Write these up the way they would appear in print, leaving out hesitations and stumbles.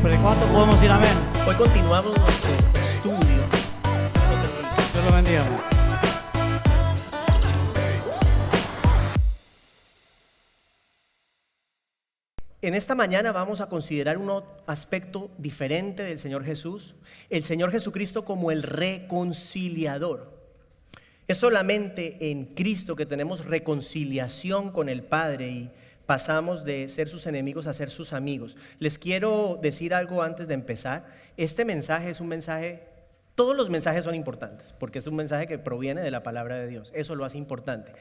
siempre. ¿Cuánto podemos decir amén? Hoy continuamos nuestro estudio. Dios lo bendiga. En esta mañana vamos a considerar un aspecto diferente del Señor Jesús, el Señor Jesucristo como el reconciliador. Es solamente en Cristo que tenemos reconciliación con el Padre y pasamos de ser sus enemigos a ser sus amigos. Les quiero decir algo antes de empezar. Este mensaje es un mensaje, todos los mensajes son importantes, porque es un mensaje que proviene de la palabra de Dios. Eso lo hace importante.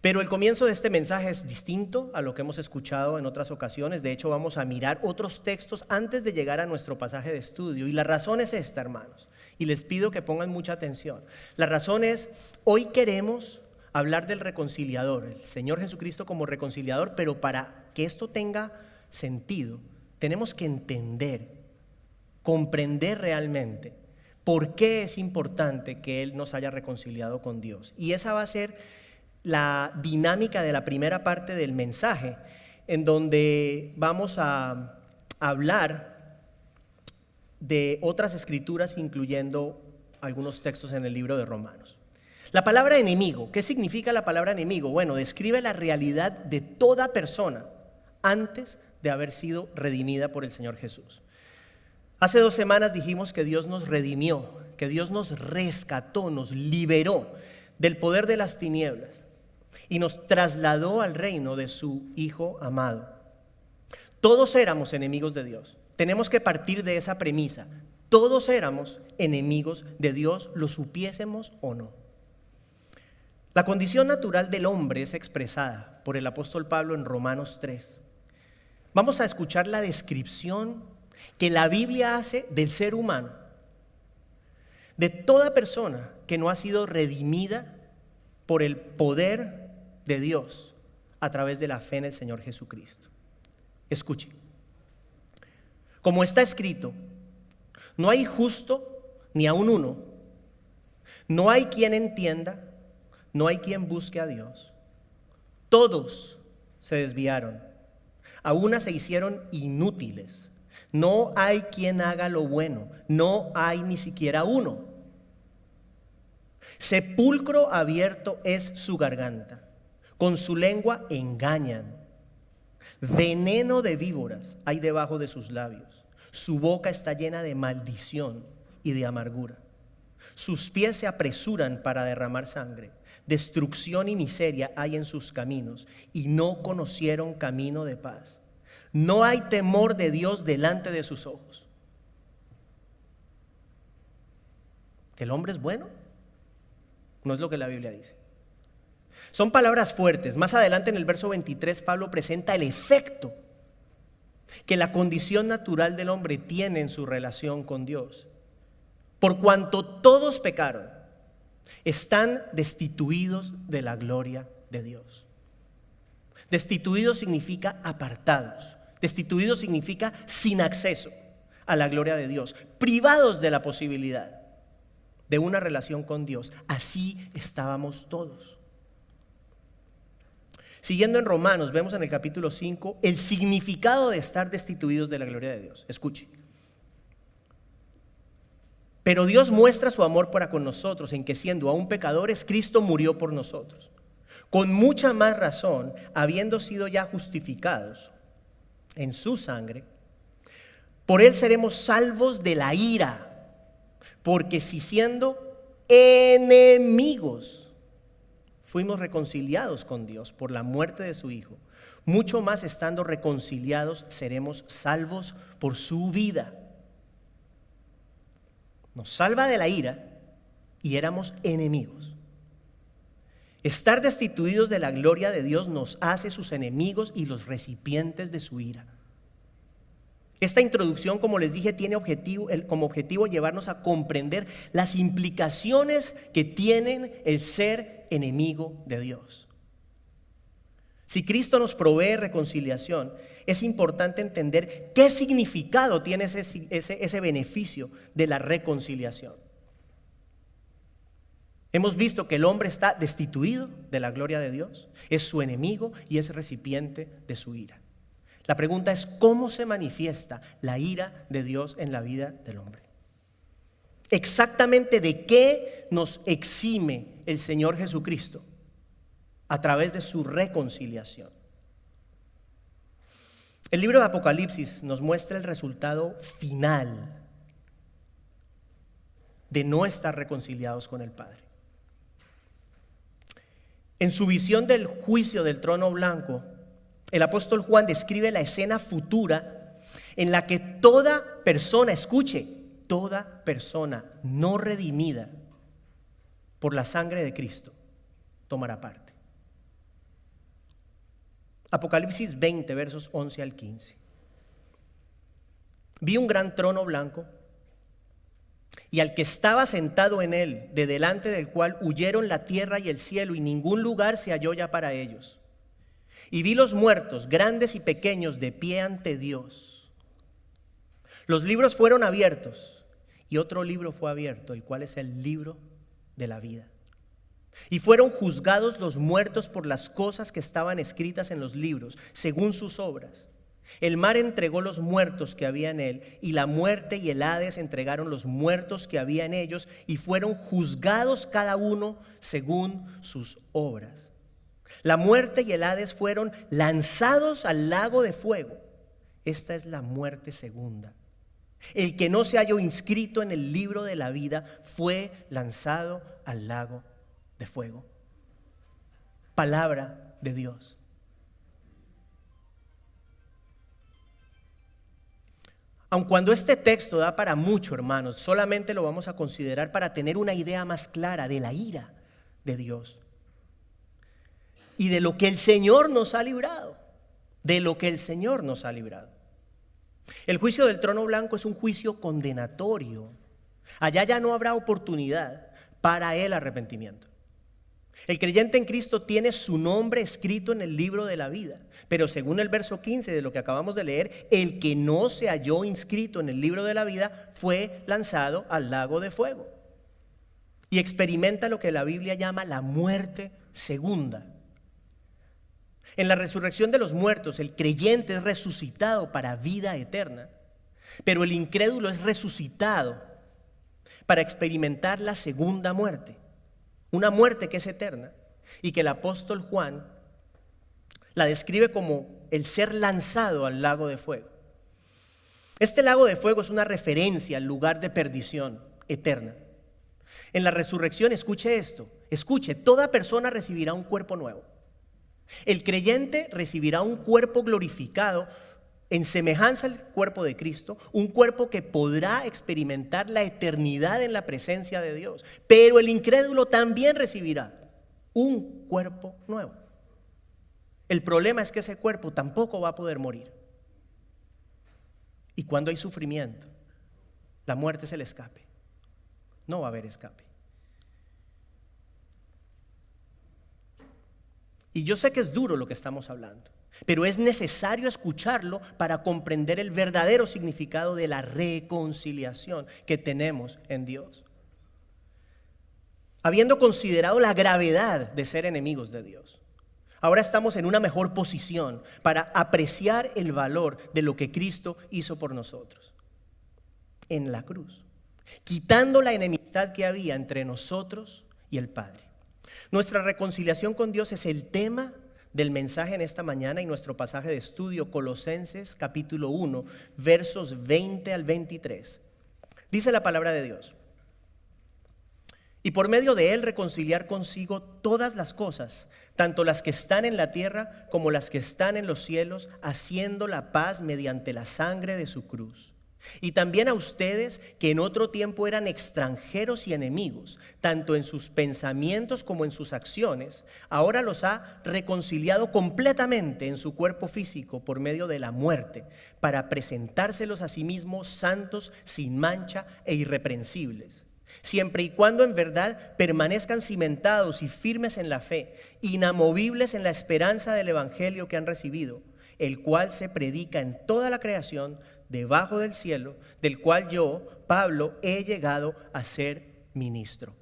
Pero el comienzo de este mensaje es distinto a lo que hemos escuchado en otras ocasiones. De hecho, vamos a mirar otros textos antes de llegar a nuestro pasaje de estudio. Y la razón es esta, hermanos. Y les pido que pongan mucha atención. La razón es, hoy queremos hablar del reconciliador, el Señor Jesucristo como reconciliador, pero para que esto tenga sentido, tenemos que entender, comprender realmente por qué es importante que Él nos haya reconciliado con Dios. Y esa va a ser la dinámica de la primera parte del mensaje, en donde vamos a hablar de otras escrituras, incluyendo algunos textos en el libro de Romanos. La palabra enemigo, ¿qué significa la palabra enemigo? Bueno, describe la realidad de toda persona antes de haber sido redimida por el Señor Jesús. Hace 2 semanas dijimos que Dios nos redimió, que Dios nos rescató, nos liberó del poder de las tinieblas y nos trasladó al reino de su Hijo amado. Todos éramos enemigos de Dios. Tenemos que partir de esa premisa. Todos éramos enemigos de Dios, lo supiésemos o no. La condición natural del hombre es expresada por el apóstol Pablo en Romanos 3. Vamos a escuchar la descripción que la Biblia hace del ser humano, de toda persona que no ha sido redimida por el poder de Dios a través de la fe en el Señor Jesucristo. Escuche. Como está escrito, no hay justo ni aun uno, no hay quien entienda, no hay quien busque a Dios. Todos se desviaron, a una se hicieron inútiles. No hay quien haga lo bueno, no hay ni siquiera uno. Sepulcro abierto es su garganta, con su lengua engañan. Veneno de víboras hay debajo de sus labios. Su boca está llena de maldición y de amargura. Sus pies se apresuran para derramar sangre. Destrucción y miseria hay en sus caminos y no conocieron camino de paz. No hay temor de Dios delante de sus ojos. ¿Que el hombre es bueno? No es lo que la Biblia dice. Son palabras fuertes. Más adelante en el verso 23 Pablo presenta el efecto que la condición natural del hombre tiene en su relación con Dios. Por cuanto todos pecaron, están destituidos de la gloria de Dios. Destituidos significa apartados. Destituidos significa sin acceso a la gloria de Dios. Privados de la posibilidad de una relación con Dios. Así estábamos todos. Siguiendo en Romanos, vemos en el capítulo 5 el significado de estar destituidos de la gloria de Dios. Escuche. Pero Dios muestra su amor para con nosotros en que siendo aún pecadores, Cristo murió por nosotros. Con mucha más razón, habiendo sido ya justificados en su sangre, por él seremos salvos de la ira. Porque si siendo enemigos fuimos reconciliados con Dios por la muerte de su Hijo, mucho más estando reconciliados seremos salvos por su vida. Nos salva de la ira y éramos enemigos. Estar destituidos de la gloria de Dios nos hace sus enemigos y los recipientes de su ira. Esta introducción, como les dije, tiene como objetivo llevarnos a comprender las implicaciones que tienen el ser enemigo de Dios. Si Cristo nos provee reconciliación, es importante entender qué significado tiene ese beneficio de la reconciliación. Hemos visto que el hombre está destituido de la gloria de Dios, es su enemigo y es recipiente de su ira. La pregunta es: ¿cómo se manifiesta la ira de Dios en la vida del hombre? Exactamente de qué nos exime el Señor Jesucristo a través de su reconciliación. El libro de Apocalipsis nos muestra el resultado final de no estar reconciliados con el Padre. En su visión del juicio del trono blanco, el apóstol Juan describe la escena futura en la que toda persona, escuche, toda persona no redimida por la sangre de Cristo tomará parte. Apocalipsis 20, versos 11 al 15. Vi un gran trono blanco y al que estaba sentado en él, de delante del cual huyeron la tierra y el cielo, y ningún lugar se halló ya para ellos. Y vi los muertos, grandes y pequeños, de pie ante Dios. Los libros fueron abiertos, y otro libro fue abierto, el cual es el libro de la vida. Y fueron juzgados los muertos por las cosas que estaban escritas en los libros, según sus obras. El mar entregó los muertos que había en él, y la muerte y el Hades entregaron los muertos que había en ellos, y fueron juzgados cada uno según sus obras. La muerte y el Hades fueron lanzados al lago de fuego. Esta es la muerte segunda. El que no se halló inscrito en el libro de la vida fue lanzado al lago de fuego. Palabra de Dios. Aun cuando este texto da para mucho, hermanos, solamente lo vamos a considerar para tener una idea más clara de la ira de Dios y de lo que el Señor nos ha librado, de lo que el Señor nos ha librado. El juicio del trono blanco es un juicio condenatorio. Allá ya no habrá oportunidad para el arrepentimiento. El creyente en Cristo tiene su nombre escrito en el libro de la vida, pero según el verso 15 de lo que acabamos de leer, el que no se halló inscrito en el libro de la vida fue lanzado al lago de fuego y experimenta lo que la Biblia llama la muerte segunda. En la resurrección de los muertos, el creyente es resucitado para vida eterna, pero el incrédulo es resucitado para experimentar la segunda muerte. Una muerte que es eterna y que el apóstol Juan la describe como el ser lanzado al lago de fuego. Este lago de fuego es una referencia al lugar de perdición eterna. En la resurrección, escuche esto, escuche, toda persona recibirá un cuerpo nuevo. El creyente recibirá un cuerpo glorificado en semejanza al cuerpo de Cristo, un cuerpo que podrá experimentar la eternidad en la presencia de Dios. Pero el incrédulo también recibirá un cuerpo nuevo. El problema es que ese cuerpo tampoco va a poder morir. Y cuando hay sufrimiento, la muerte es el escape. No va a haber escape. Y yo sé que es duro lo que estamos hablando, pero es necesario escucharlo para comprender el verdadero significado de la reconciliación que tenemos en Dios. Habiendo considerado la gravedad de ser enemigos de Dios, ahora estamos en una mejor posición para apreciar el valor de lo que Cristo hizo por nosotros en la cruz, quitando la enemistad que había entre nosotros y el Padre. Nuestra reconciliación con Dios es el tema del mensaje en esta mañana y nuestro pasaje de estudio, Colosenses capítulo 1, versos 20 al 23. Dice la palabra de Dios: y por medio de él reconciliar consigo todas las cosas, tanto las que están en la tierra como las que están en los cielos, haciendo la paz mediante la sangre de su cruz. Y también a ustedes que en otro tiempo eran extranjeros y enemigos, tanto en sus pensamientos como en sus acciones, ahora los ha reconciliado completamente en su cuerpo físico por medio de la muerte, para presentárselos a sí mismos santos, sin mancha e irreprensibles, siempre y cuando en verdad permanezcan cimentados y firmes en la fe, inamovibles en la esperanza del evangelio que han recibido, el cual se predica en toda la creación debajo del cielo, del cual yo, Pablo, he llegado a ser ministro.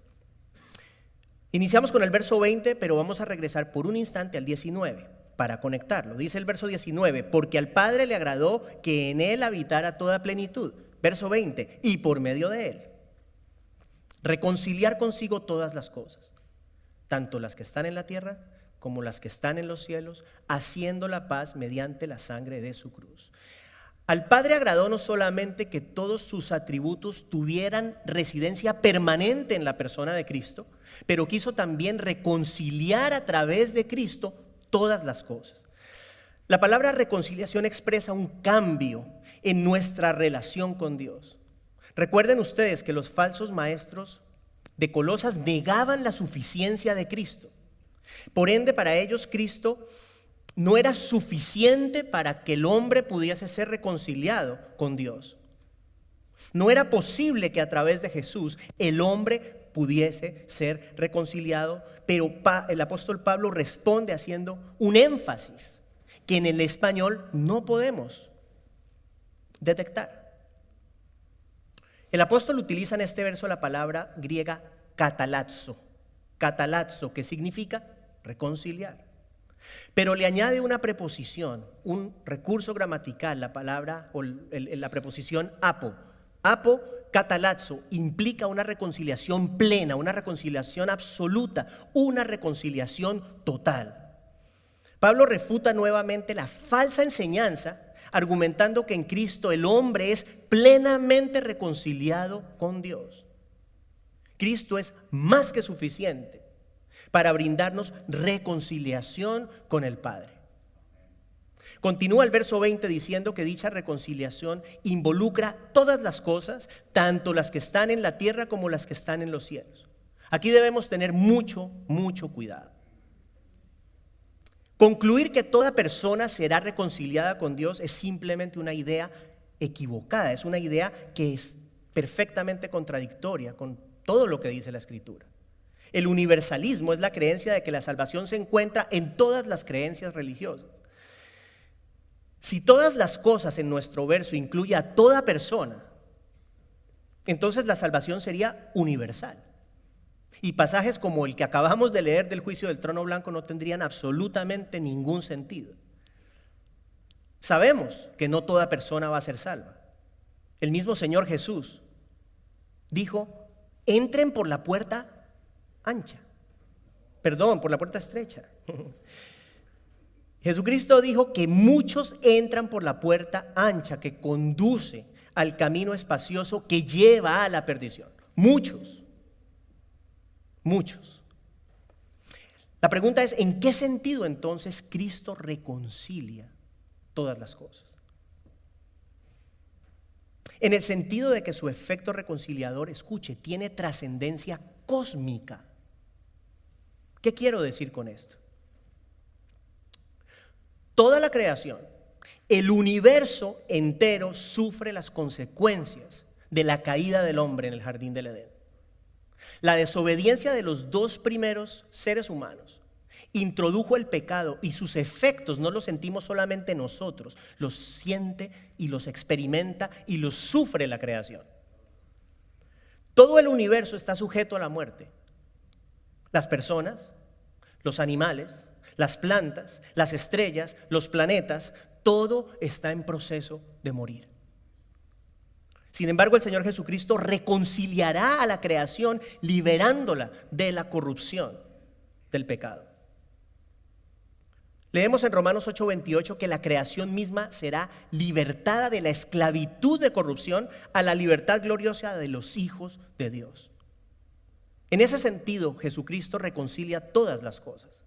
Iniciamos con el verso 20, pero vamos a regresar por un instante al 19. para conectarlo. Dice el verso 19, porque al Padre le agradó que en él habitara toda plenitud. Verso 20, y por medio de él, reconciliar consigo todas las cosas, tanto las que están en la tierra como las que están en los cielos, haciendo la paz mediante la sangre de su cruz. Al Padre agradó no solamente que todos sus atributos tuvieran residencia permanente en la persona de Cristo, pero quiso también reconciliar a través de Cristo todas las cosas. La palabra reconciliación expresa un cambio en nuestra relación con Dios. Recuerden ustedes que los falsos maestros de Colosas negaban la suficiencia de Cristo. Por ende, para ellos Cristo no era suficiente para que el hombre pudiese ser reconciliado con Dios. No era posible que a través de Jesús el hombre pudiese ser reconciliado, pero el apóstol Pablo responde haciendo un énfasis que en el español no podemos detectar. El apóstol utiliza en este verso la palabra griega katalazo, que significa reconciliar. Pero le añade una preposición, un recurso gramatical, la palabra o la preposición apo. Apo katalazo implica una reconciliación plena, una reconciliación absoluta, una reconciliación total. Pablo refuta nuevamente la falsa enseñanza, argumentando que en Cristo el hombre es plenamente reconciliado con Dios. Cristo es más que suficiente para brindarnos reconciliación con el Padre. Continúa el verso 20 diciendo que dicha reconciliación involucra todas las cosas, tanto las que están en la tierra como las que están en los cielos. Aquí debemos tener mucho cuidado. Concluir que toda persona será reconciliada con Dios es simplemente una idea equivocada, es una idea que es perfectamente contradictoria con todo lo que dice la Escritura. El universalismo es la creencia de que la salvación se encuentra en todas las creencias religiosas. Si todas las cosas en nuestro verso incluye a toda persona, entonces la salvación sería universal. Y pasajes como el que acabamos de leer del juicio del trono blanco no tendrían absolutamente ningún sentido. Sabemos que no toda persona va a ser salva. El mismo Señor Jesús dijo, entren por la puerta por la puerta estrecha. Jesucristo dijo que muchos entran por la puerta ancha que conduce al camino espacioso que lleva a la perdición. Muchos. La pregunta es, ¿en qué sentido entonces Cristo reconcilia todas las cosas? En el sentido de que su efecto reconciliador, escuche, tiene trascendencia cósmica. ¿Qué quiero decir con esto? Toda la creación, el universo entero sufre las consecuencias de la caída del hombre en el jardín del Edén. La desobediencia de los dos primeros seres humanos introdujo el pecado y sus efectos no los sentimos solamente nosotros, los siente y los experimenta y los sufre la creación. Todo el universo está sujeto a la muerte. Las personas, los animales, las plantas, las estrellas, los planetas, todo está en proceso de morir. Sin embargo, el Señor Jesucristo reconciliará a la creación liberándola de la corrupción del pecado. Leemos en Romanos 8:28 que la creación misma será libertada de la esclavitud de corrupción a la libertad gloriosa de los hijos de Dios. En ese sentido, Jesucristo reconcilia todas las cosas.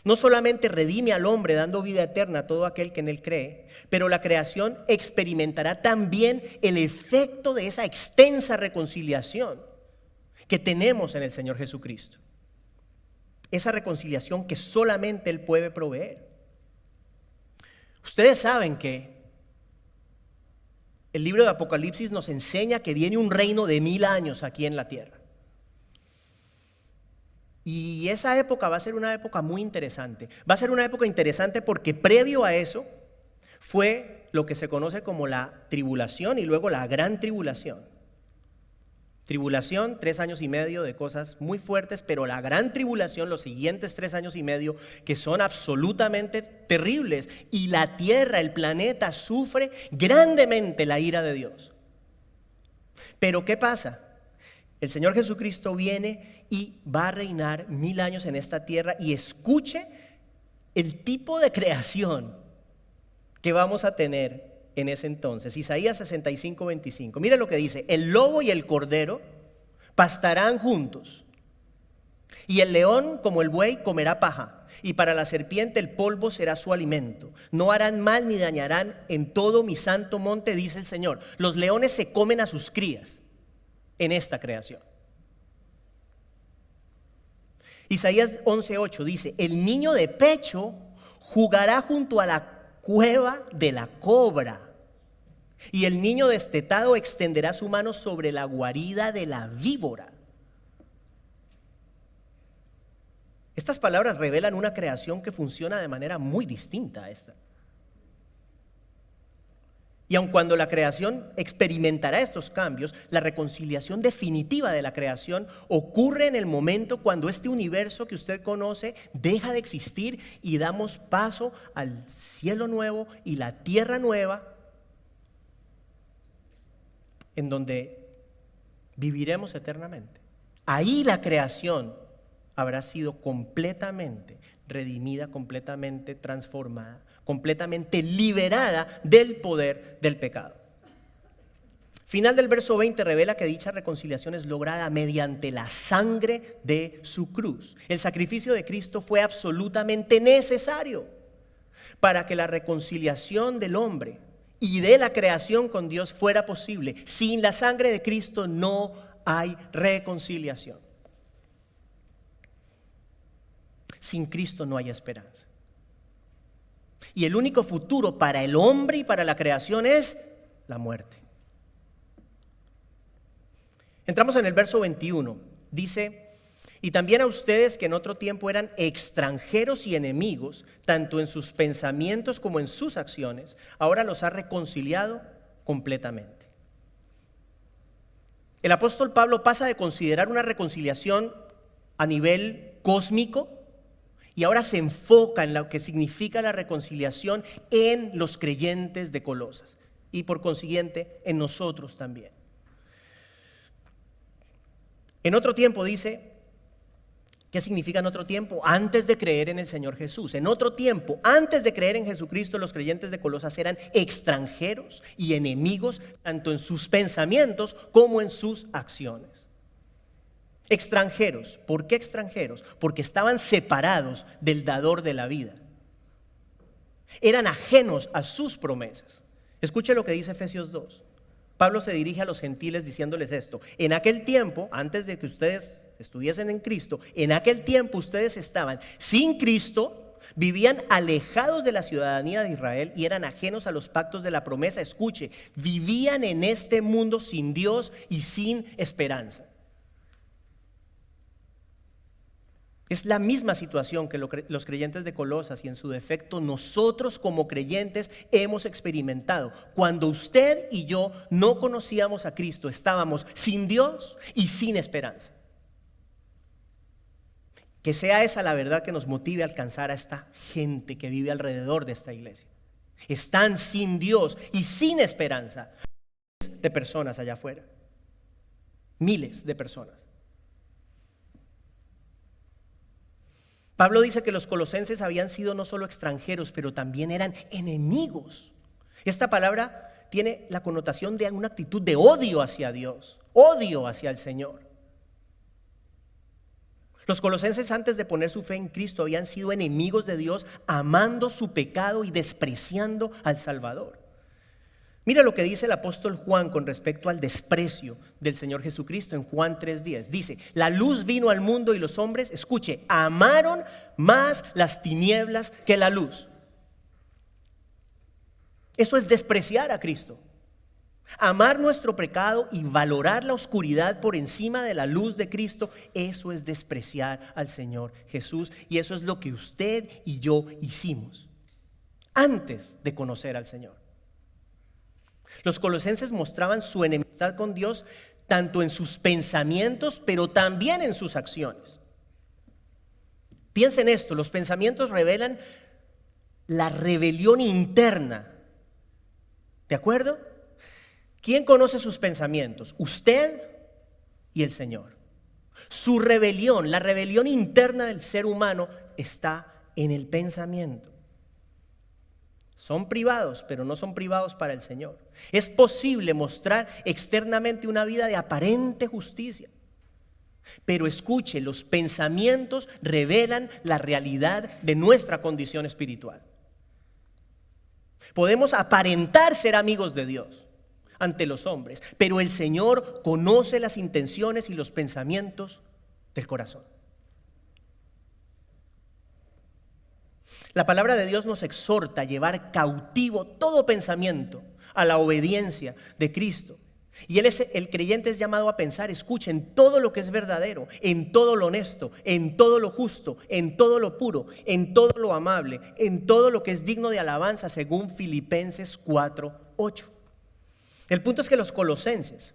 No solamente redime al hombre dando vida eterna a todo aquel que en él cree, pero la creación experimentará también el efecto de esa extensa reconciliación que tenemos en el Señor Jesucristo. Esa reconciliación que solamente Él puede proveer. Ustedes saben que el libro de Apocalipsis nos enseña que viene un reino de 1000 años aquí en la tierra. Y esa época va a ser una época muy interesante. Va a ser una época interesante porque previo a eso fue lo que se conoce como la tribulación y luego la gran tribulación. Tribulación, 3 años y medio de cosas muy fuertes, pero la gran tribulación, los siguientes 3 años y medio, que son absolutamente terribles. Y la tierra, el planeta, sufre grandemente la ira de Dios. Pero ¿qué pasa? El Señor Jesucristo viene y va a reinar 1000 años en esta tierra, y escuche el tipo de creación que vamos a tener en ese entonces. Isaías 65, 25. Mira lo que dice: el lobo y el cordero pastarán juntos, y el león como el buey comerá paja, y para la serpiente el polvo será su alimento. No harán mal ni dañarán en todo mi santo monte, dice el Señor. Los leones se comen a sus crías en esta creación. Isaías 11:8 dice: el niño de pecho jugará junto a la cueva de la cobra, y el niño destetado extenderá su mano sobre la guarida de la víbora. Estas palabras revelan una creación que funciona de manera muy distinta a esta. Y aun cuando la creación experimentará estos cambios, la reconciliación definitiva de la creación ocurre en el momento cuando este universo que usted conoce deja de existir y damos paso al cielo nuevo y la tierra nueva, en donde viviremos eternamente. Ahí la creación habrá sido completamente redimida, completamente transformada, completamente liberada del poder del pecado. Final del verso 20 revela que dicha reconciliación es lograda mediante la sangre de su cruz. El sacrificio de Cristo fue absolutamente necesario para que la reconciliación del hombre y de la creación con Dios fuera posible. Sin la sangre de Cristo no hay reconciliación. Sin Cristo no hay esperanza. Y el único futuro para el hombre y para la creación es la muerte. Entramos en el verso 21. Dice: y también a ustedes, que en otro tiempo eran extranjeros y enemigos, tanto en sus pensamientos como en sus acciones, ahora los ha reconciliado completamente. El apóstol Pablo pasa de considerar una reconciliación a nivel cósmico y ahora se enfoca en lo que significa la reconciliación en los creyentes de Colosas y por consiguiente en nosotros también. En otro tiempo dice, ¿qué significa en otro tiempo? Antes de creer en el Señor Jesús. En otro tiempo, antes de creer en Jesucristo, los creyentes de Colosas eran extranjeros y enemigos, tanto en sus pensamientos como en sus acciones. Extranjeros. ¿Por qué extranjeros? Porque estaban separados del dador de la vida. Eran ajenos a sus promesas. Escuche lo que dice Efesios 2. Pablo se dirige a los gentiles diciéndoles esto: en aquel tiempo, antes de que ustedes estuviesen en Cristo, en aquel tiempo ustedes estaban sin Cristo, vivían alejados de la ciudadanía de Israel y eran ajenos a los pactos de la promesa. Escuche, vivían en este mundo sin Dios y sin esperanza. Es la misma situación que los creyentes de Colosas y en su defecto nosotros como creyentes hemos experimentado. Cuando usted y yo no conocíamos a Cristo, estábamos sin Dios y sin esperanza. Que sea esa la verdad que nos motive a alcanzar a esta gente que vive alrededor de esta iglesia. Están sin Dios y sin esperanza. Miles de personas allá afuera. Miles de personas. Pablo dice que los colosenses habían sido no solo extranjeros, pero también eran enemigos. Esta palabra tiene la connotación de una actitud de odio hacia Dios, odio hacia el Señor. Los colosenses, antes de poner su fe en Cristo, habían sido enemigos de Dios, amando su pecado y despreciando al Salvador. Mira lo que dice el apóstol Juan con respecto al desprecio del Señor Jesucristo en Juan 3:10. Dice: la luz vino al mundo y los hombres, escuche, amaron más las tinieblas que la luz. Eso es despreciar a Cristo. Amar nuestro pecado y valorar la oscuridad por encima de la luz de Cristo, eso es despreciar al Señor Jesús. Y eso es lo que usted y yo hicimos antes de conocer al Señor. Los colosenses mostraban su enemistad con Dios tanto en sus pensamientos, pero también en sus acciones. Piensen esto, los pensamientos revelan la rebelión interna. ¿De acuerdo? ¿Quién conoce sus pensamientos? Usted y el Señor. Su rebelión, la rebelión interna del ser humano está en el pensamiento. Son privados, pero no son privados para el Señor. Es posible mostrar externamente una vida de aparente justicia. Pero escuche, los pensamientos revelan la realidad de nuestra condición espiritual. Podemos aparentar ser amigos de Dios ante los hombres, pero el Señor conoce las intenciones y los pensamientos del corazón. La palabra de Dios nos exhorta a llevar cautivo todo pensamiento a la obediencia de Cristo. Y el creyente es llamado a pensar, escuchen, todo lo que es verdadero, en todo lo honesto, en todo lo justo, en todo lo puro, en todo lo amable, en todo lo que es digno de alabanza, según Filipenses 4:8. El punto es que los colosenses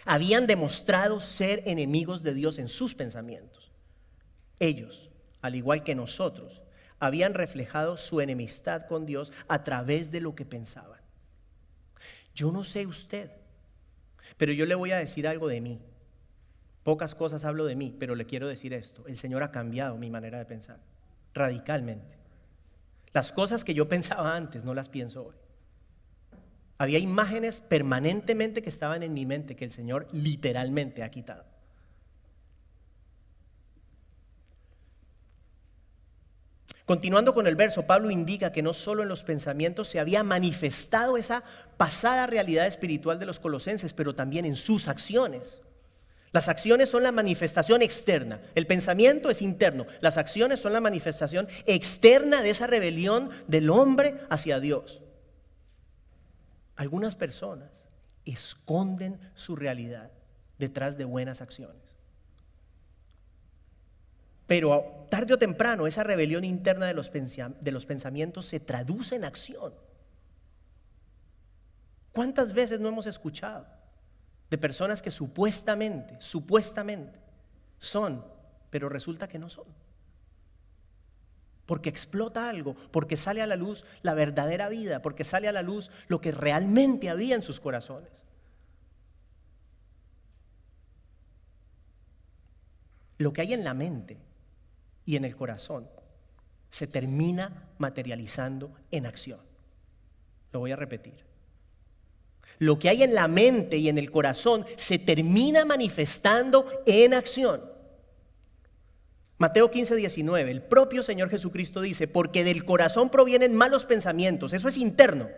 habían demostrado ser enemigos de Dios en sus pensamientos. Ellos, al igual que nosotros, habían reflejado su enemistad con Dios a través de lo que pensaban. Yo no sé usted, pero yo le voy a decir algo de mí. Pocas cosas hablo de mí, pero le quiero decir esto. El Señor ha cambiado mi manera de pensar, radicalmente. Las cosas que yo pensaba antes no las pienso hoy. Había imágenes permanentemente que estaban en mi mente que el Señor literalmente ha quitado. Continuando con el verso, Pablo indica que no solo en los pensamientos se había manifestado esa pasada realidad espiritual de los colosenses, pero también en sus acciones. Las acciones son la manifestación externa, el pensamiento es interno, las acciones son la manifestación externa de esa rebelión del hombre hacia Dios. Algunas personas esconden su realidad detrás de buenas acciones. Pero tarde o temprano esa rebelión interna de los pensamientos se traduce en acción. ¿Cuántas veces no hemos escuchado de personas que supuestamente son, pero resulta que no son? Porque explota algo, porque sale a la luz la verdadera vida, porque sale a la luz lo que realmente había en sus corazones. Lo que hay en la mente y en el corazón se termina materializando en acción. Lo voy a repetir. Lo que hay en la mente y en el corazón se termina manifestando en acción. Mateo 15:19, el propio Señor Jesucristo dice, porque del corazón provienen malos pensamientos, eso es interno.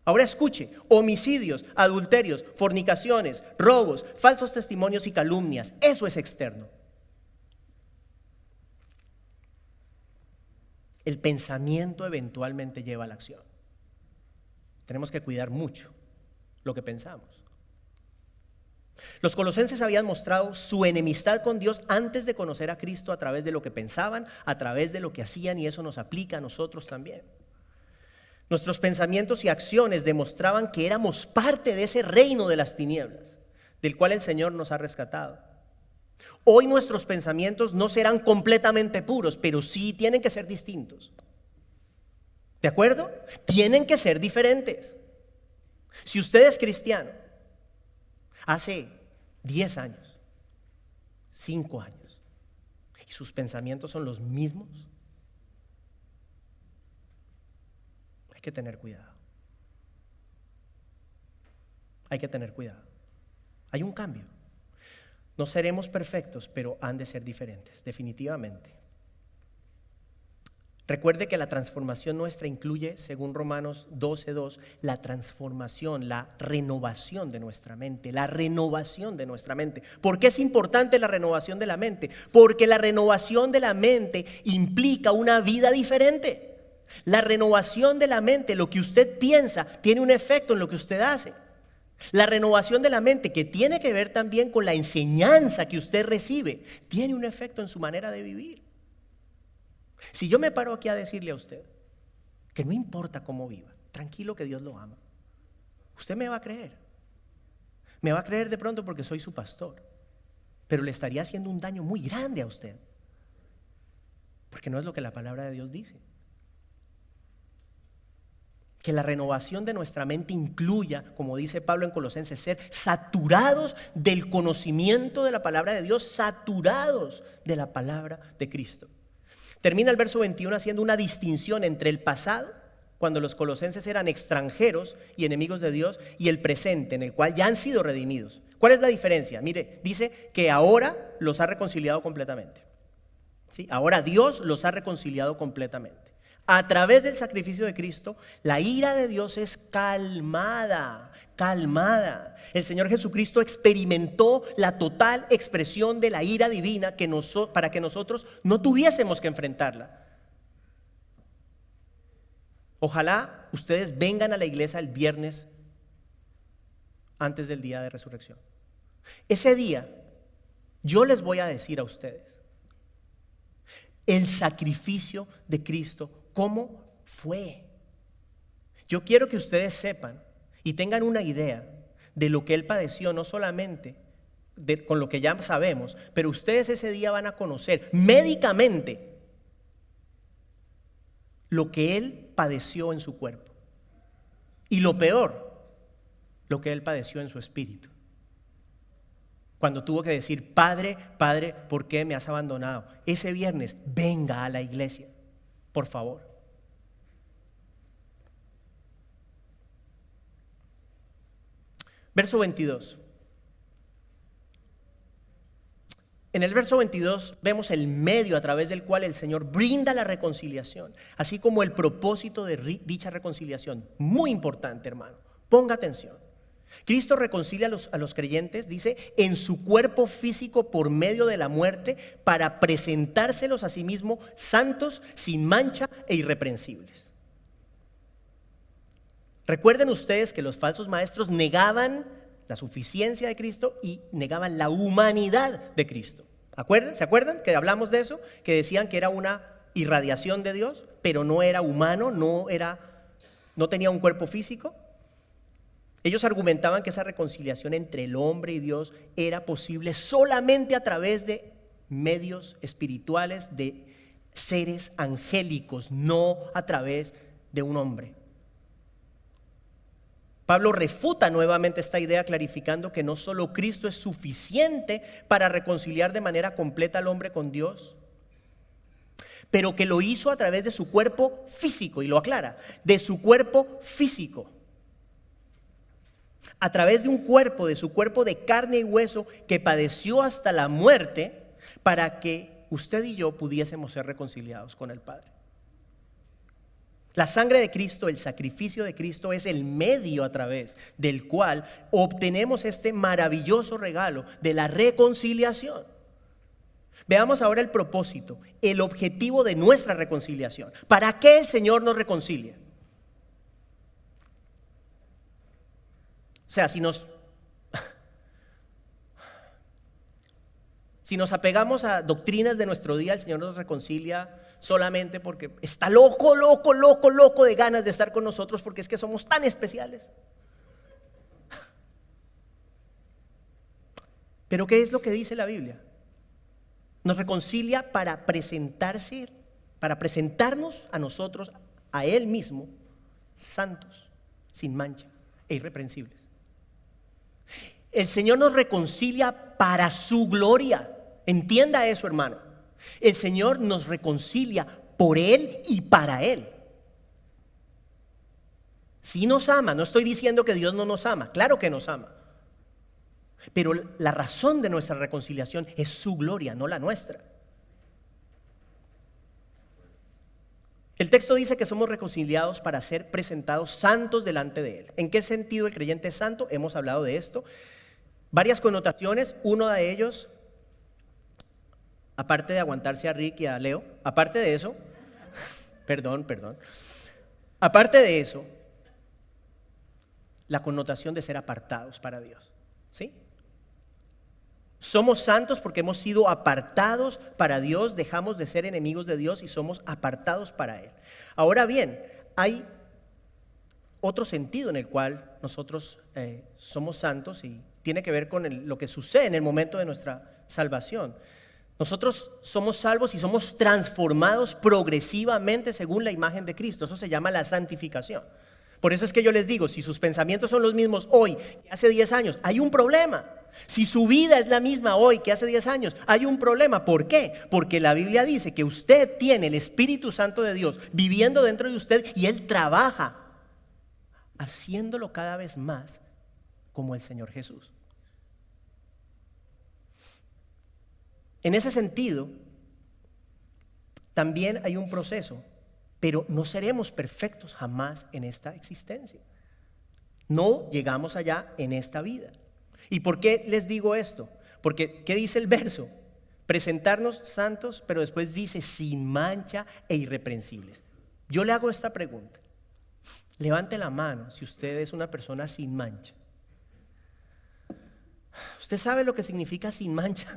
Ahora escuche, homicidios, adulterios, fornicaciones, robos, falsos testimonios y calumnias, eso es externo. El pensamiento eventualmente lleva a la acción. Tenemos que cuidar mucho lo que pensamos. Los colosenses habían mostrado su enemistad con Dios antes de conocer a Cristo a través de lo que pensaban, a través de lo que hacían, y eso nos aplica a nosotros también. Nuestros pensamientos y acciones demostraban que éramos parte de ese reino de las tinieblas, del cual el Señor nos ha rescatado. Hoy nuestros pensamientos no serán completamente puros, pero sí tienen que ser distintos. ¿De acuerdo? Tienen que ser diferentes. Si usted es cristiano, hace 10 años, 5 años, y sus pensamientos son los mismos, hay que tener cuidado. Hay que tener cuidado. Hay un cambio. No seremos perfectos, pero han de ser diferentes, definitivamente. Recuerde que la transformación nuestra incluye, según Romanos 12:2, la transformación, la renovación de nuestra mente, la renovación de nuestra mente. ¿Por qué es importante la renovación de la mente? Porque la renovación de la mente implica una vida diferente. La renovación de la mente, lo que usted piensa, tiene un efecto en lo que usted hace. La renovación de la mente, que tiene que ver también con la enseñanza que usted recibe, tiene un efecto en su manera de vivir. Si yo me paro aquí a decirle a usted que no importa cómo viva, tranquilo que Dios lo ama, usted me va a creer. Me va a creer de pronto porque soy su pastor, pero le estaría haciendo un daño muy grande a usted, porque no es lo que la palabra de Dios dice. Que la renovación de nuestra mente incluya, como dice Pablo en Colosenses, ser saturados del conocimiento de la palabra de Dios, saturados de la palabra de Cristo. Termina el verso 21 haciendo una distinción entre el pasado, cuando los colosenses eran extranjeros y enemigos de Dios, y el presente, en el cual ya han sido redimidos. ¿Cuál es la diferencia? Mire, dice que ahora los ha reconciliado completamente. ¿Sí? Ahora Dios los ha reconciliado completamente. A través del sacrificio de Cristo, la ira de Dios es calmada. El Señor Jesucristo experimentó la total expresión de la ira divina para que nosotros no tuviésemos que enfrentarla. Ojalá ustedes vengan a la iglesia el viernes antes del día de resurrección. Ese día, yo les voy a decir a ustedes el sacrificio de Cristo, ¿cómo fue? Yo quiero que ustedes sepan y tengan una idea de lo que Él padeció, no solamente con lo que ya sabemos, pero ustedes ese día van a conocer médicamente lo que Él padeció en su cuerpo. Y lo peor, lo que Él padeció en su espíritu. Cuando tuvo que decir, Padre, Padre, ¿por qué me has abandonado? Ese viernes, venga a la iglesia, por favor. Verso 22. En el verso 22 vemos el medio a través del cual el Señor brinda la reconciliación, así como el propósito de dicha reconciliación. Muy importante, hermano, ponga atención. Cristo reconcilia a los creyentes, dice, en su cuerpo físico por medio de la muerte, para presentárselos a sí mismo santos, sin mancha e irreprensibles. Recuerden ustedes que los falsos maestros negaban la suficiencia de Cristo y negaban la humanidad de Cristo. ¿Se acuerdan que hablamos de eso? Que decían que era una irradiación de Dios, pero no era humano, no tenía un cuerpo físico. Ellos argumentaban que esa reconciliación entre el hombre y Dios era posible solamente a través de medios espirituales, de seres angélicos, no a través de un hombre. Pablo refuta nuevamente esta idea, clarificando que no solo Cristo es suficiente para reconciliar de manera completa al hombre con Dios, pero que lo hizo a través de su cuerpo físico, y lo aclara, de su cuerpo físico. A través de su cuerpo de carne y hueso, que padeció hasta la muerte, para que usted y yo pudiésemos ser reconciliados con el Padre. La sangre de Cristo, el sacrificio de Cristo, es el medio a través del cual obtenemos este maravilloso regalo de la reconciliación. Veamos ahora el propósito, el objetivo de nuestra reconciliación. ¿Para qué el Señor nos reconcilia? O sea, si nos apegamos a doctrinas de nuestro día, el Señor nos reconcilia solamente porque está loco de ganas de estar con nosotros, porque es que somos tan especiales. Pero ¿qué es lo que dice la Biblia? Nos reconcilia para presentarnos a nosotros, a Él mismo, santos, sin mancha e irreprensibles. El Señor nos reconcilia para su gloria. Entienda eso, hermano. El Señor nos reconcilia por Él y para Él. Sí nos ama, no estoy diciendo que Dios no nos ama, claro que nos ama. Pero la razón de nuestra reconciliación es su gloria, no la nuestra. El texto dice que somos reconciliados para ser presentados santos delante de Él. ¿En qué sentido el creyente es santo? Hemos hablado de esto. Varias connotaciones, uno de ellos, aparte de aguantarse a Rick y a Leo, aparte de eso, aparte de eso, la connotación de ser apartados para Dios, ¿sí? Somos santos porque hemos sido apartados para Dios, dejamos de ser enemigos de Dios y somos apartados para Él. Ahora bien, hay otro sentido en el cual nosotros somos santos y tiene que ver con lo que sucede en el momento de nuestra salvación. Nosotros somos salvos y somos transformados progresivamente según la imagen de Cristo. Eso se llama la santificación. Por eso es que yo les digo, si sus pensamientos son los mismos hoy que hace 10 años, hay un problema. Si su vida es la misma hoy que hace 10 años, hay un problema. ¿Por qué? Porque la Biblia dice que usted tiene el Espíritu Santo de Dios viviendo dentro de usted y Él trabaja haciéndolo cada vez más como el Señor Jesús. En ese sentido, también hay un proceso, pero no seremos perfectos jamás en esta existencia. No llegamos allá en esta vida. ¿Y por qué les digo esto? Porque, ¿qué dice el verso? Presentarnos santos, pero después dice sin mancha e irreprensibles. Yo le hago esta pregunta. Levante la mano si usted es una persona sin mancha. ¿Usted sabe lo que significa sin mancha?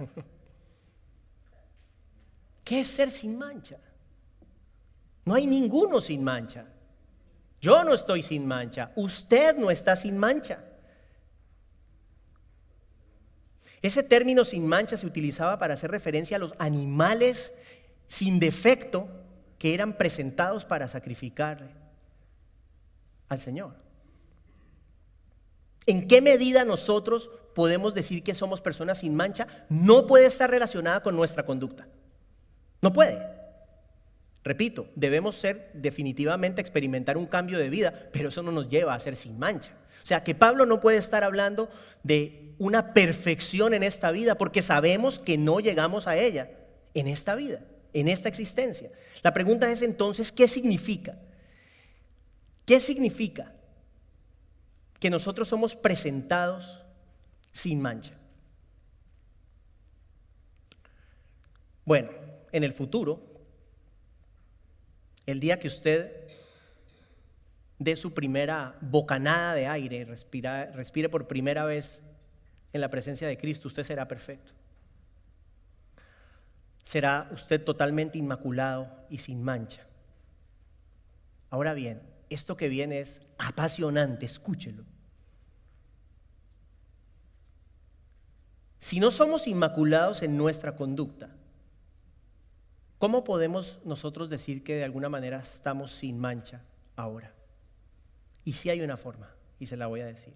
¿Qué es ser sin mancha? No hay ninguno sin mancha. Yo no estoy sin mancha. Usted no está sin mancha. Ese término sin mancha se utilizaba para hacer referencia a los animales sin defecto que eran presentados para sacrificarle al Señor. ¿En qué medida nosotros podemos decir que somos personas sin mancha? No puede estar relacionada con nuestra conducta. No puede. Repito, debemos definitivamente experimentar un cambio de vida, pero eso no nos lleva a ser sin mancha. O sea, que Pablo no puede estar hablando de una perfección en esta vida, porque sabemos que no llegamos a ella en esta vida, en esta existencia. La pregunta es entonces, ¿qué significa? ¿Qué significa que nosotros somos presentados sin mancha? Bueno, en el futuro, el día que usted dé su primera bocanada de aire, respire por primera vez en la presencia de Cristo, usted será perfecto. Será usted totalmente inmaculado y sin mancha. Ahora bien, esto que viene es apasionante, escúchelo. Si no somos inmaculados en nuestra conducta, ¿cómo podemos nosotros decir que de alguna manera estamos sin mancha ahora? Y sí hay una forma, y se la voy a decir.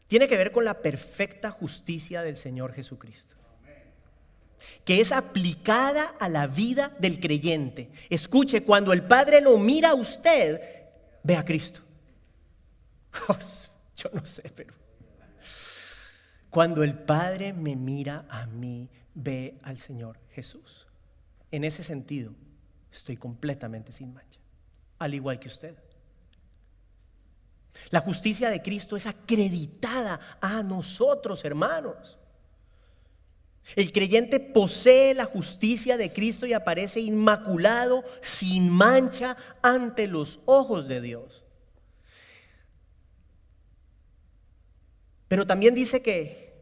Tiene que ver con la perfecta justicia del Señor Jesucristo, que es aplicada a la vida del creyente. Escuche, cuando el Padre lo mira a usted, ve a Cristo. Yo no sé, pero cuando el Padre me mira a mí, ve al Señor Jesús. En ese sentido, estoy completamente sin mancha, al igual que usted. La justicia de Cristo es acreditada a nosotros, hermanos. El creyente posee la justicia de Cristo y aparece inmaculado, sin mancha, ante los ojos de Dios. Pero también dice que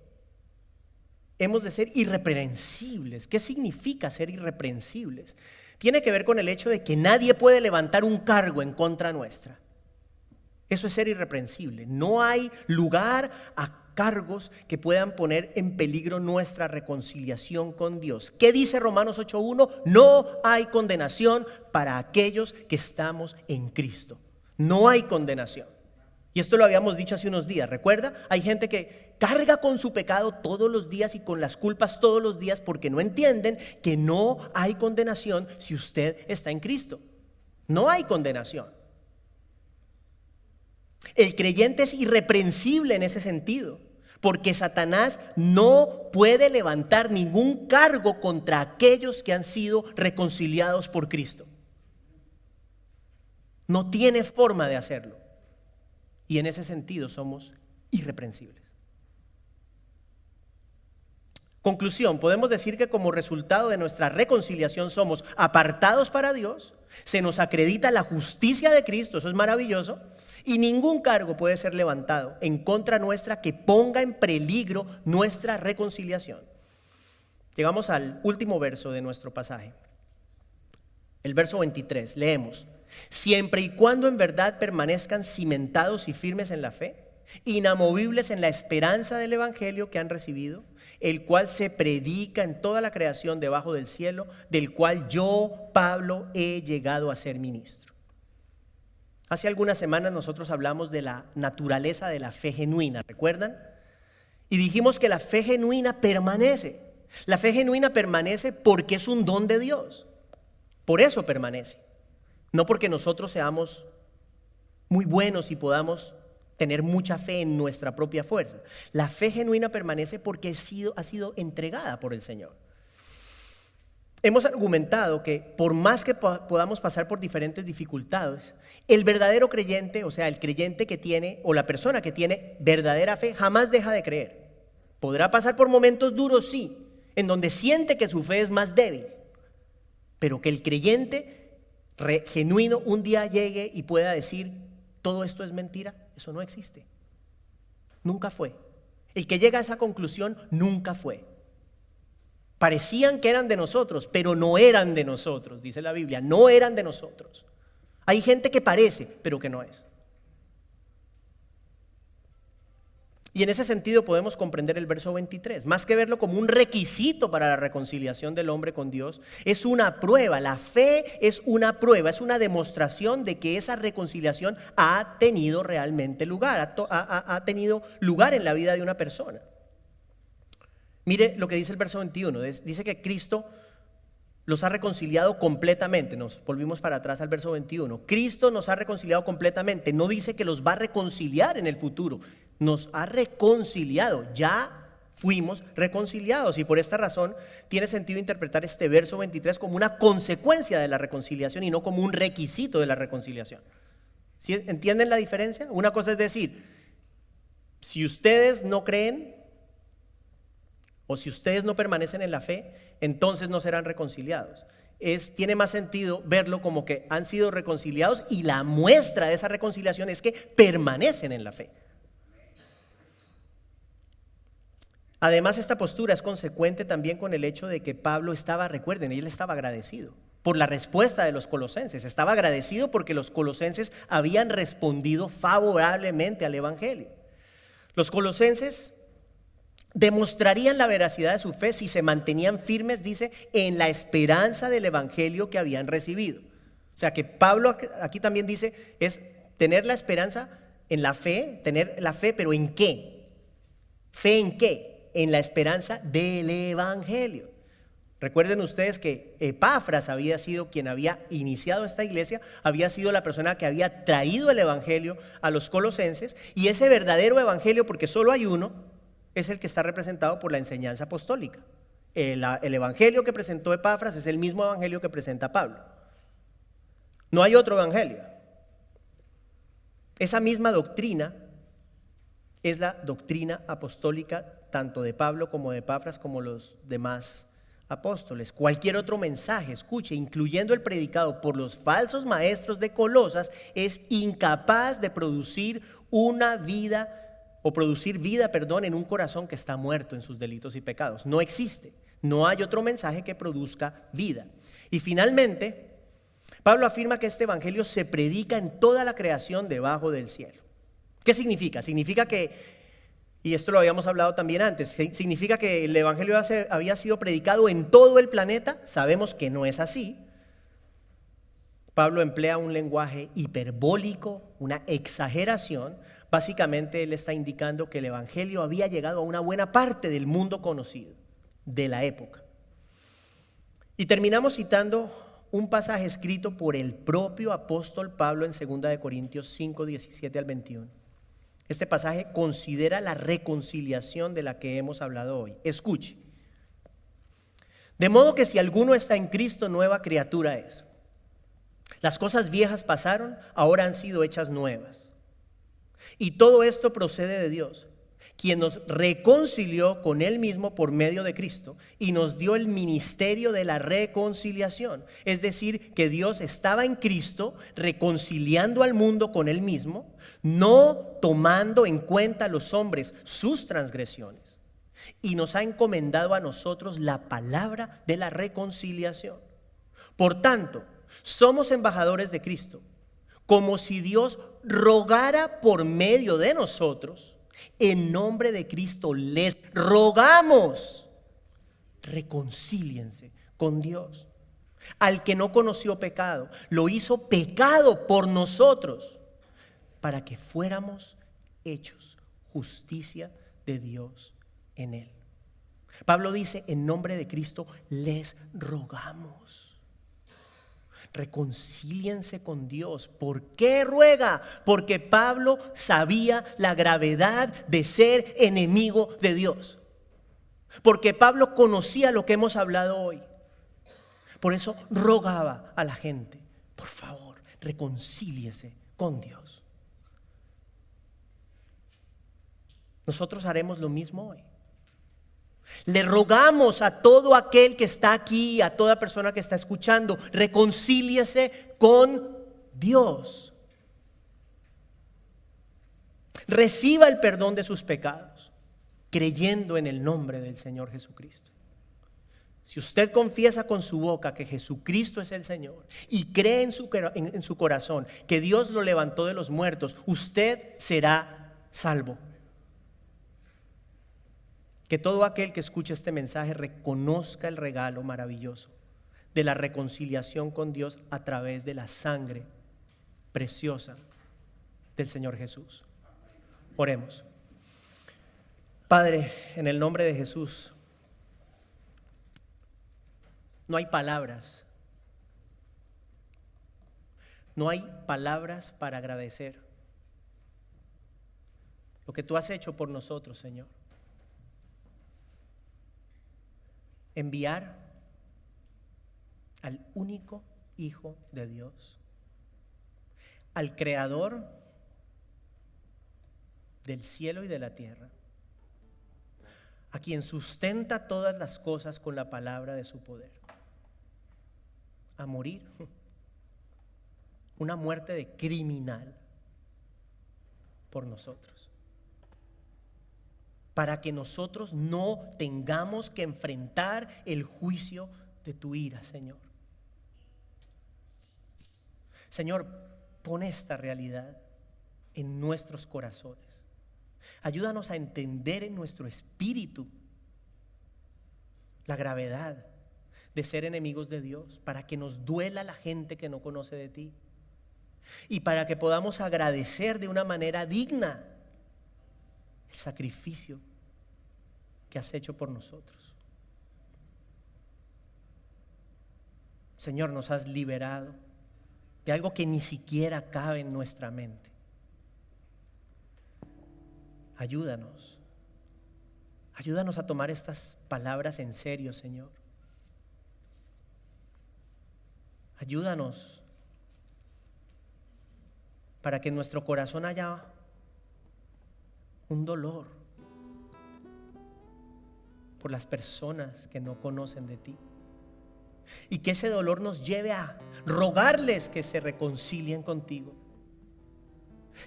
hemos de ser irreprensibles. ¿Qué significa ser irreprensibles? Tiene que ver con el hecho de que nadie puede levantar un cargo en contra nuestra. Eso es ser irreprensible. No hay lugar a cargos que puedan poner en peligro nuestra reconciliación con Dios. ¿Qué dice Romanos 8:1? No hay condenación para aquellos que estamos en Cristo. No hay condenación. Y esto lo habíamos dicho hace unos días, ¿recuerda? Hay gente que carga con su pecado todos los días y con las culpas todos los días porque no entienden que no hay condenación si usted está en Cristo. No hay condenación. El creyente es irreprensible en ese sentido, porque Satanás no puede levantar ningún cargo contra aquellos que han sido reconciliados por Cristo. No tiene forma de hacerlo. Y en ese sentido somos irreprensibles. Conclusión, podemos decir que como resultado de nuestra reconciliación somos apartados para Dios, se nos acredita la justicia de Cristo, eso es maravilloso, y ningún cargo puede ser levantado en contra nuestra que ponga en peligro nuestra reconciliación. Llegamos al último verso de nuestro pasaje. El verso 23, leemos: siempre y cuando en verdad permanezcan cimentados y firmes en la fe, inamovibles en la esperanza del evangelio que han recibido, el cual se predica en toda la creación debajo del cielo, del cual yo, Pablo, he llegado a ser ministro. Hace algunas semanas nosotros hablamos de la naturaleza de la fe genuina, ¿recuerdan? Y dijimos que la fe genuina permanece. La fe genuina permanece porque es un don de Dios. Por eso permanece. No porque nosotros seamos muy buenos y podamos tener mucha fe en nuestra propia fuerza. La fe genuina permanece porque ha sido entregada por el Señor. Hemos argumentado que por más que podamos pasar por diferentes dificultades, el verdadero creyente, o sea, el creyente que tiene, o la persona que tiene verdadera fe, jamás deja de creer. Podrá pasar por momentos duros, sí, en donde siente que su fe es más débil, pero que el creyente genuino un día llegue y pueda decir: todo esto es mentira, eso no existe. Nunca fue. El que llega a esa conclusión nunca fue. Parecían que eran de nosotros, pero no eran de nosotros, dice la Biblia, no eran de nosotros. Hay gente que parece, pero que no es. Y en ese sentido podemos comprender el verso 23. Más que verlo como un requisito para la reconciliación del hombre con Dios, es una prueba. La fe es una prueba, es una demostración de que esa reconciliación ha tenido realmente lugar, ha tenido lugar en la vida de una persona. Mire lo que dice el verso 21. Dice que Cristo los ha reconciliado completamente. Nos volvimos para atrás al verso 21. Cristo nos ha reconciliado completamente. No dice que los va a reconciliar en el futuro. Nos ha reconciliado. Ya fuimos reconciliados. Y por esta razón tiene sentido interpretar este verso 23 como una consecuencia de la reconciliación y no como un requisito de la reconciliación. ¿Sí? ¿Entienden la diferencia? Una cosa es decir, si ustedes no creen, o si ustedes no permanecen en la fe, entonces no serán reconciliados. Tiene más sentido verlo como que han sido reconciliados y la muestra de esa reconciliación es que permanecen en la fe. Además, esta postura es consecuente también con el hecho de que Pablo estaba, recuerden, él estaba agradecido por la respuesta de los colosenses. Estaba agradecido porque los colosenses habían respondido favorablemente al evangelio. Los colosenses demostrarían la veracidad de su fe si se mantenían firmes, dice, en la esperanza del evangelio que habían recibido. O sea que Pablo aquí también dice, es tener la esperanza en la fe, tener la fe, pero ¿en qué? ¿Fe en qué? En la esperanza del evangelio. Recuerden ustedes que Epafras había sido quien había iniciado esta iglesia, había sido la persona que había traído el evangelio a los colosenses, y ese verdadero evangelio, porque solo hay uno, es el que está representado por la enseñanza apostólica. El evangelio que presentó Epafras es el mismo evangelio que presenta Pablo. No hay otro evangelio. Esa misma doctrina es la doctrina apostólica tanto de Pablo como de Epafras como los demás apóstoles. Cualquier otro mensaje, escuche, incluyendo el predicado por los falsos maestros de Colosas, es incapaz de producir vida en un corazón que está muerto en sus delitos y pecados. No existe. No hay otro mensaje que produzca vida. Y finalmente, Pablo afirma que este evangelio se predica en toda la creación debajo del cielo. ¿Qué significa? Significa que, y esto lo habíamos hablado también antes, significa que el evangelio había sido predicado en todo el planeta. Sabemos que no es así. Pablo emplea un lenguaje hiperbólico, una exageración. Básicamente él está indicando que el evangelio había llegado a una buena parte del mundo conocido, de la época. Y terminamos citando un pasaje escrito por el propio apóstol Pablo en 2 Corintios 5, 17 al 21. Este pasaje considera la reconciliación de la que hemos hablado hoy. Escuche. De modo que si alguno está en Cristo, nueva criatura es. Las cosas viejas pasaron, ahora han sido hechas nuevas. Y todo esto procede de Dios, quien nos reconcilió con Él mismo por medio de Cristo y nos dio el ministerio de la reconciliación. Es decir, que Dios estaba en Cristo reconciliando al mundo con Él mismo, no tomando en cuenta a los hombres sus transgresiones, y nos ha encomendado a nosotros la palabra de la reconciliación. Por tanto, somos embajadores de Cristo, como si Dios rogara por medio de nosotros. En nombre de Cristo les rogamos, reconcíliense con Dios. Al que no conoció pecado, lo hizo pecado por nosotros, para que fuéramos hechos justicia de Dios en él. Pablo dice, en nombre de Cristo les rogamos. Reconcíliense con Dios. ¿Por qué ruega? Porque Pablo sabía la gravedad de ser enemigo de Dios. Porque Pablo conocía lo que hemos hablado hoy. Por eso rogaba a la gente, por favor, reconcíliese con Dios. Nosotros haremos lo mismo hoy. Le rogamos a todo aquel que está aquí, a toda persona que está escuchando, reconcíliese con Dios. Reciba el perdón de sus pecados, creyendo en el nombre del Señor Jesucristo. Si usted confiesa con su boca que Jesucristo es el Señor y cree en su corazón que Dios lo levantó de los muertos, usted será salvo. Que todo aquel que escuche este mensaje reconozca el regalo maravilloso de la reconciliación con Dios a través de la sangre preciosa del Señor Jesús. Oremos. Padre, en el nombre de Jesús, no hay palabras. No hay palabras para agradecer lo que tú has hecho por nosotros, Señor. Enviar al único Hijo de Dios, al Creador del cielo y de la tierra, a quien sustenta todas las cosas con la palabra de su poder, a morir una muerte de criminal por nosotros, para que nosotros no tengamos que enfrentar el juicio de tu ira, Señor. Señor, pon esta realidad en nuestros corazones. Ayúdanos a entender en nuestro espíritu la gravedad de ser enemigos de Dios, para que nos duela la gente que no conoce de ti y para que podamos agradecer de una manera digna el sacrificio que has hecho por nosotros. Señor, nos has liberado de algo que ni siquiera cabe en nuestra mente. Ayúdanos a tomar estas palabras en serio, Señor. Ayúdanos para que en nuestro corazón haya un dolor por las personas que no conocen de ti, y que ese dolor nos lleve a rogarles que se reconcilien contigo,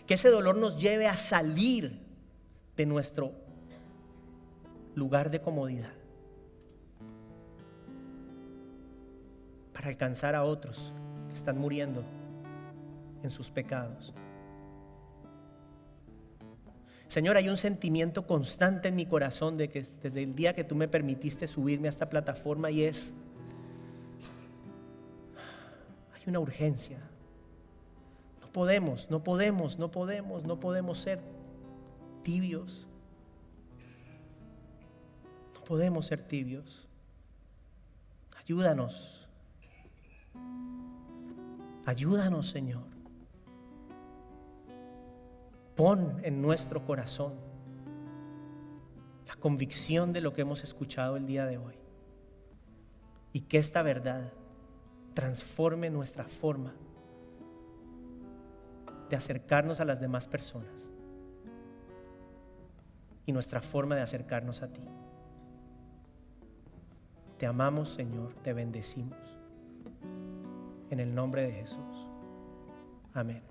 que ese dolor nos lleve a salir de nuestro lugar de comodidad para alcanzar a otros que están muriendo en sus pecados. Señor, hay un sentimiento constante en mi corazón de que desde el día que tú me permitiste subirme a esta plataforma, y hay una urgencia. No podemos ser tibios. No podemos ser tibios. Ayúdanos, Señor. Pon en nuestro corazón la convicción de lo que hemos escuchado el día de hoy, y que esta verdad transforme nuestra forma de acercarnos a las demás personas y nuestra forma de acercarnos a ti. Te amamos, Señor, te bendecimos. En el nombre de Jesús. Amén.